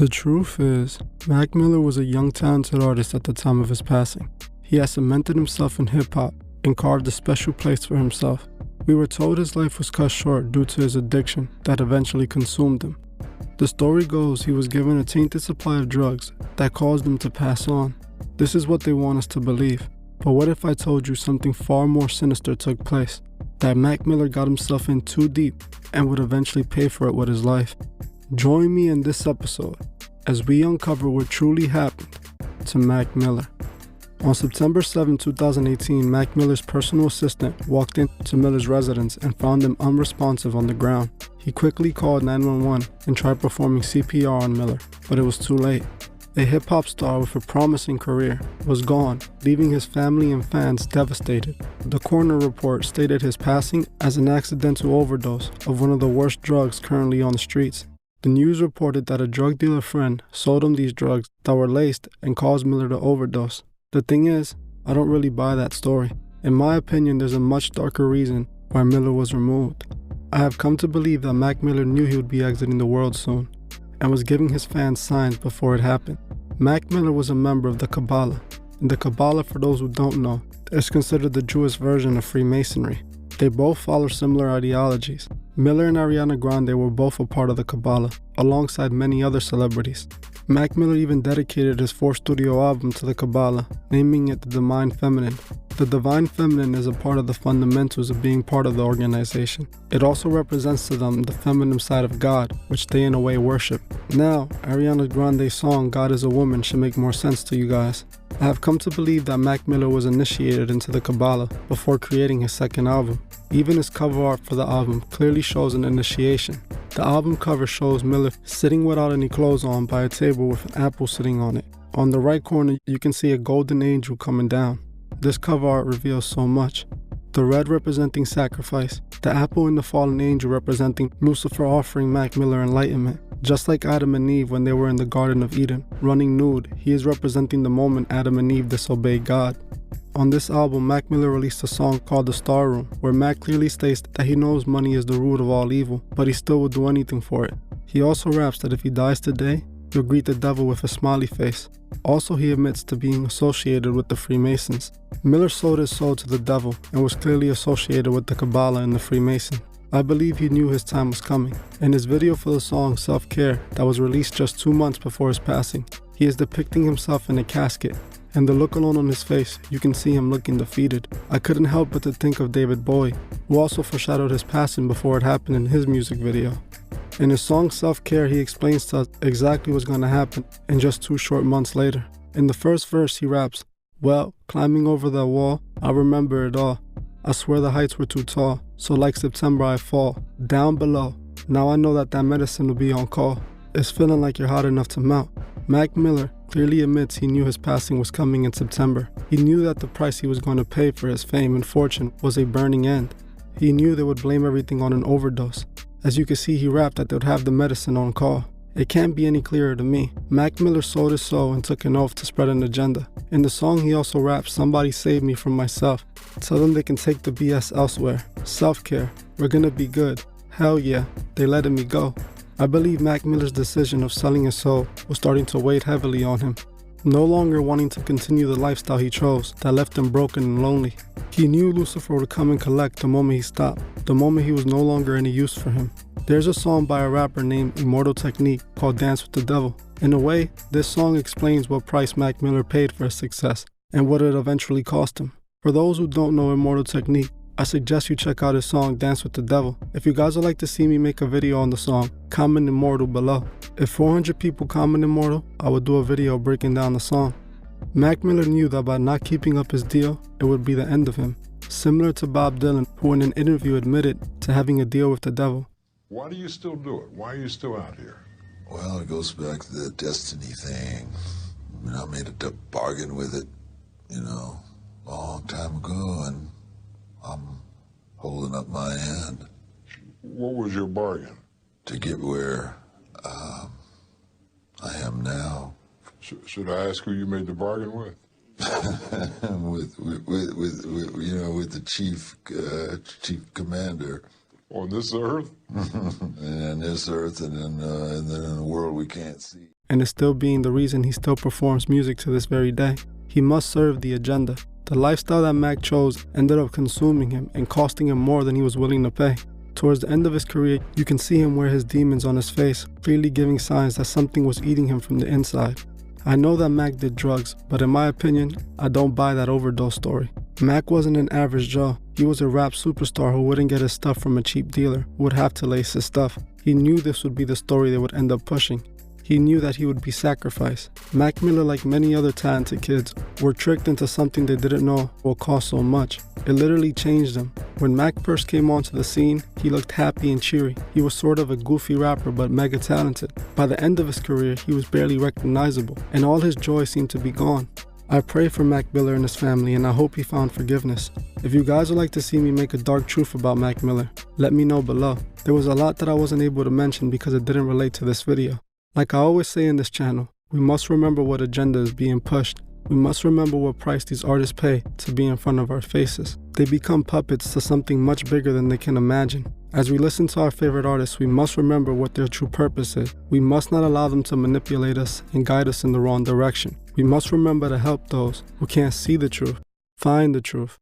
The truth is, Mac Miller was a young talented artist at the time of his passing. He had cemented himself in hip-hop and carved a special place for himself. We were told his life was cut short due to his addiction that eventually consumed him. The story goes he was given a tainted supply of drugs that caused him to pass on. This is what they want us to believe. But what if I told you something far more sinister took place? That Mac Miller got himself in too deep and would eventually pay for it with his life. Join me in this episode as we uncover what truly happened to Mac Miller. On September 7, 2018, Mac Miller's personal assistant walked into Miller's residence and found him unresponsive on the ground. He quickly called 911 and tried performing CPR on Miller, but it was too late. A hip-hop star with a promising career was gone, leaving his family and fans devastated. The Coroner Report stated his passing as an accidental overdose of one of the worst drugs currently on the streets. The news reported that a drug dealer friend sold him these drugs that were laced and caused Miller to overdose. The thing is, I don't really buy that story. In my opinion, there's a much darker reason why Miller was removed. I have come to believe that Mac Miller knew he would be exiting the world soon, and was giving his fans signs before it happened. Mac Miller was a member of the Kabbalah, and the Kabbalah, for those who don't know, is considered the Jewish version of Freemasonry. They both follow similar ideologies. Miller and Ariana Grande were both a part of the Kabbalah, alongside many other celebrities. Mac Miller even dedicated his fourth studio album to the Kabbalah, naming it the Divine Feminine. The Divine Feminine is a part of the fundamentals of being part of the organization. It also represents to them the feminine side of God, which they in a way worship. Now, Ariana Grande's song God is a Woman should make more sense to you guys. I have come to believe that Mac Miller was initiated into the Kabbalah before creating his second album. Even his cover art for the album clearly shows an initiation. The album cover shows Miller sitting without any clothes on by a table with an apple sitting on it. On the right corner, you can see a golden angel coming down. This cover art reveals so much. The red representing sacrifice, the apple and the fallen angel representing Lucifer offering Mac Miller enlightenment. Just like Adam and Eve when they were in the Garden of Eden, running nude, he is representing the moment Adam and Eve disobeyed God. On this album, Mac Miller released a song called The Star Room, where Mac clearly states that he knows money is the root of all evil, but he still would do anything for it. He also raps that if he dies today, he'll greet the devil with a smiley face. Also, he admits to being associated with the Freemasons. Miller sold his soul to the devil and was clearly associated with the Kabbalah and the Freemason. I believe he knew his time was coming. In his video for the song Self-Care that was released just 2 months before his passing, he is depicting himself in a casket, and the look alone on his face, you can see him looking defeated. I couldn't help but to think of David Bowie, who also foreshadowed his passing before it happened in his music video. In his song Self-Care, he explains to us exactly what's going to happen in just 2 short months later. In the first verse, he raps, "Well, climbing over that wall, I remember it all. I swear the heights were too tall, so like September I fall. Down below, now I know that medicine will be on call. It's feeling like you're hot enough to melt." Mac Miller clearly admits he knew his passing was coming in September. He knew that the price he was going to pay for his fame and fortune was a burning end. He knew they would blame everything on an overdose. As you can see, he rapped that they would have the medicine on call. It can't be any clearer to me. Mac Miller sold his soul and took an oath to spread an agenda. In the song, he also raps, "Somebody save me from myself. Tell them they can take the BS elsewhere. Self-care, we're gonna be good. Hell yeah, they letting me go." I believe Mac Miller's decision of selling his soul was starting to weigh heavily on him. No longer wanting to continue the lifestyle he chose that left him broken and lonely. He knew Lucifer would come and collect the moment he stopped, the moment he was no longer any use for him. There's a song by a rapper named Immortal Technique called Dance with the Devil. In a way, this song explains what price Mac Miller paid for his success and what it eventually cost him. For those who don't know Immortal Technique, I suggest you check out his song Dance with the Devil. If you guys would like to see me make a video on the song, comment Immortal below. If 400 people comment Immortal, I would do a video breaking down the song. Mac Miller knew that by not keeping up his deal, it would be the end of him. Similar to Bob Dylan, who in an interview admitted to having a deal with the devil. Why do you still do it? Why are you still out here? Well, it goes back to the destiny thing. I mean, I made a bargain with it, a long time ago, and I'm holding up my end. What was your bargain? To get where I am now. Should I ask who you made the bargain with? with the chief commander. On this earth? And this earth, and then in a world we can't see. and is still being the reason he still performs music to this very day. He must serve the agenda. The lifestyle that Mac chose ended up consuming him and costing him more than he was willing to pay. Towards the end of his career, you can see him wear his demons on his face, clearly giving signs that something was eating him from the inside. I know that Mac did drugs, but in my opinion, I don't buy that overdose story. Mac wasn't an average Joe. He was a rap superstar who wouldn't get his stuff from a cheap dealer, who would have to lace his stuff. He knew this would be the story they would end up pushing. He knew that he would be sacrificed. Mac Miller, like many other talented kids, were tricked into something they didn't know will cost so much. It literally changed them. When Mac first came onto the scene, he looked happy and cheery. He was sort of a goofy rapper but mega talented. By the end of his career, he was barely recognizable, and all his joy seemed to be gone. I pray for Mac Miller and his family, and I hope he found forgiveness. If you guys would like to see me make a dark truth about Mac Miller, let me know below. There was a lot that I wasn't able to mention because it didn't relate to this video. Like I always say in this channel, we must remember what agenda is being pushed. We must remember what price these artists pay to be in front of our faces. They become puppets to something much bigger than they can imagine. As we listen to our favorite artists, we must remember what their true purpose is. We must not allow them to manipulate us and guide us in the wrong direction. We must remember to help those who can't see the truth, find the truth.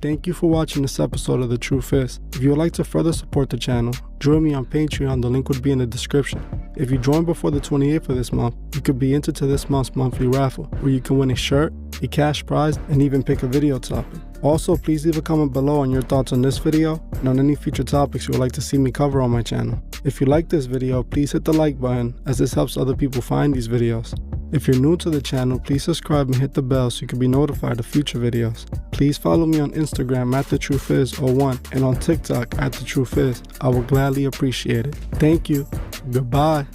Thank you for watching this episode of The Truth Is. If you would like to further support the channel, join me on Patreon, the link would be in the description. If you join before the 28th of this month, you could be entered to this month's monthly raffle, where you can win a shirt, a cash prize, and even pick a video topic. Also, please leave a comment below on your thoughts on this video and on any future topics you would like to see me cover on my channel. If you like this video, please hit the like button, as this helps other people find these videos. If you're new to the channel, please subscribe and hit the bell so you can be notified of future videos. Please follow me on Instagram at TheTruthIs01 and on TikTok at TheTruthIs. I will gladly appreciate it. Thank you. Goodbye.